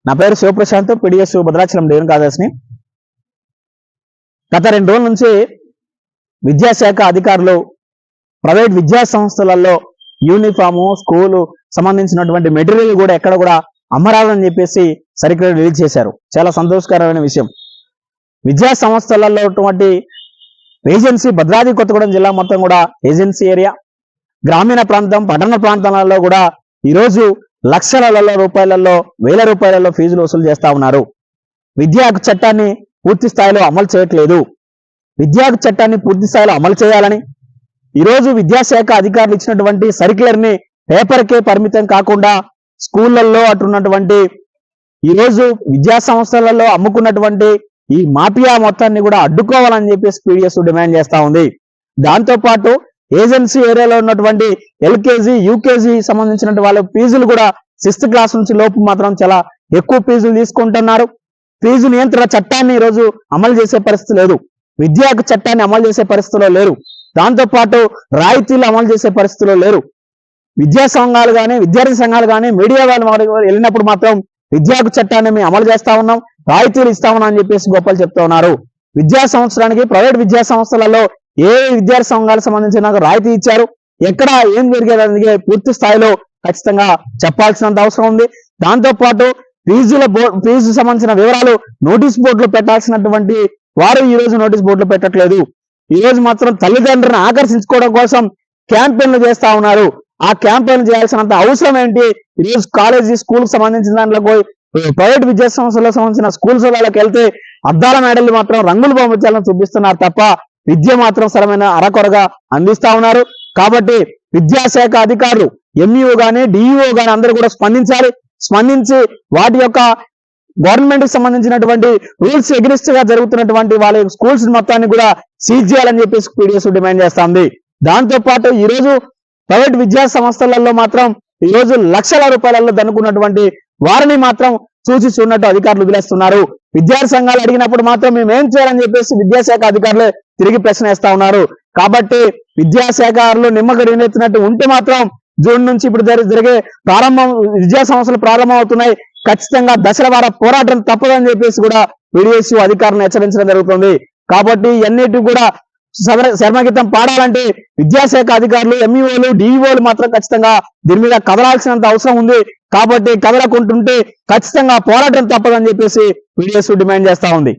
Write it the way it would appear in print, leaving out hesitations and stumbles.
నా పేరు శివప్రశాంత్, పిడిఎస్ భద్రాచలం దేవుని కార్యదర్శిని. గత 2 రోజుల నుంచి విద్యాశాఖ అధికారులు ప్రైవేట్ విద్యా సంస్థలలో యూనిఫాము, స్కూలు సంబంధించినటువంటి మెటీరియల్ కూడా ఎక్కడ కూడా అమ్మరాలని చెప్పేసి సర్క్యులర్ రిలీజ్ చేశారు. చాలా సంతోషకరమైన విషయం. విద్యా సంస్థలలో ఏజెన్సీ భద్రాద్రి కొత్తగూడెం జిల్లా మొత్తం కూడా ఏజెన్సీ ఏరియా, గ్రామీణ ప్రాంతం, పట్టణ ప్రాంతాలలో కూడా ఈరోజు లక్షల రూపాయలలో, వేల రూపాయలలో ఫీజులు వసూలు చేస్తా ఉన్నారు. విద్యా చట్టాన్ని పూర్తి స్థాయిలో అమలు చేయట్లేదు. విద్యా చట్టాన్ని పూర్తి స్థాయిలో అమలు చేయాలని ఈరోజు విద్యాశాఖ అధికారులు ఇచ్చినటువంటి సర్క్యులర్ ని పేపర్కే పరిమితం కాకుండా స్కూళ్లలో అటున్నటువంటి ఈరోజు విద్యా సంస్థలలో అమ్ముకున్నటువంటి ఈ మాఫియా మొత్తాన్ని కూడా అడ్డుకోవాలని చెప్పేసి పీడిఎస్ డిమాండ్ చేస్తా ఉంది. దాంతో పాటు ఏజెన్సీ ఏరియాలో ఉన్నటువంటి ఎల్కేజీ, యూకేజీ సంబంధించిన వాళ్ళ ఫీజులు కూడా 6th క్లాస్ నుంచి లోపు మాత్రం చాలా ఎక్కువ ఫీజులు తీసుకుంటున్నారు. ఫీజు నియంత్రణ చట్టాన్ని ఈరోజు అమలు చేసే పరిస్థితి లేదు. విద్యా చట్టాన్ని అమలు చేసే పరిస్థితిలో లేరు. దాంతో పాటు రాయితీలు అమలు చేసే పరిస్థితిలో లేరు. విద్యా సంఘాలు కానీ, విద్యార్థి సంఘాలు కానీ, మీడియా వాళ్ళు వెళ్ళినప్పుడు మాత్రం విద్యా చట్టాన్ని మేము అమలు చేస్తా ఉన్నాం, రాయితీలు ఇస్తామని అని చెప్పేసి గొప్పలు చెప్తా ఉన్నారు. విద్యా సంవత్సరానికి ప్రైవేట్ విద్యా సంస్థలలో ఏ విద్యార్థి సంఘాలకు సంబంధించిన రాయితీ ఇచ్చారు, ఎక్కడ ఏం జరిగేదానికి పూర్తి స్థాయిలో ఖచ్చితంగా చెప్పాల్సినంత అవసరం ఉంది. దాంతో పాటు ఫీజు సంబంధించిన వివరాలు నోటీస్ బోర్డులో పెట్టాల్సినటువంటి వారు ఈ రోజు నోటీస్ బోర్డులో పెట్టట్లేదు. ఈ రోజు మాత్రం తల్లిదండ్రులను ఆకర్షించుకోవడం కోసం క్యాంపెయిన్లు చేస్తా ఉన్నారు. ఆ క్యాంపెయిన్ చేయాల్సినంత అవసరం ఏంటి? ఈరోజు కాలేజీ, స్కూల్ కి సంబంధించిన దాంట్లో ప్రైవేట్ విద్యా సంస్థలకు సంబంధించిన స్కూల్స్ వాళ్ళకి వెళ్తే అద్దాల మేడలు మాత్రం రంగులు పంపించాలని చూపిస్తున్నారు తప్ప విద్య మాత్రం సరమైన అరకొరగా అందిస్తా ఉన్నారు. కాబట్టి విద్యాశాఖ అధికారులు, ఎంఈఓ గానీ, డిఈఓ గానీ అందరూ కూడా స్పందించి వాటి యొక్క గవర్నమెంట్ కి సంబంధించినటువంటి రూల్స్ ఎగ్నిస్ట్ గా జరుగుతున్నటువంటి వాళ్ళ స్కూల్స్ మొత్తాన్ని కూడా సీజ్ చేయాలని చెప్పేసి పీడిఎస్ డిమాండ్ చేస్తా ఉంది. దాంతో పాటు ఈ రోజు ప్రైవేట్ విద్యా సంస్థలలో మాత్రం ఈ రోజు లక్షల రూపాయలలో దనుకున్నటువంటి వారిని మాత్రం చూసి చూడనట్టు అధికారులు వదిలేస్తున్నారు. విద్యార్థి సంఘాలు అడిగినప్పుడు మాత్రం మేము ఏం చేయాలని చెప్పేసి విద్యాశాఖ అధికారులే తిరిగి ప్రశ్న వేస్తా ఉన్నారు. కాబట్టి విద్యాశాఖలు నిమ్మగడినెత్తినట్టు ఉంటే మాత్రం జూన్ నుంచి ఇప్పుడు జరిగే విద్యా సంస్థలు ప్రారంభం అవుతున్నాయి. ఖచ్చితంగా దశల వార పోరాటం తప్పదని చెప్పేసి కూడా పీడిఎస్ అధికారులను హెచ్చరించడం జరుగుతుంది. కాబట్టి అన్నిటి కూడా శర్మగీతం పాడాలంటే విద్యాశాఖ అధికారులు, ఎంఈఓలు, డిఈఓలు మాత్రం ఖచ్చితంగా దీని మీద కదలాల్సినంత అవసరం ఉంది. కాబట్టి కదలకుంటుంటే ఖచ్చితంగా పోరాటం తప్పదని చెప్పేసి పీడిఎస్ డిమాండ్ చేస్తా ఉంది.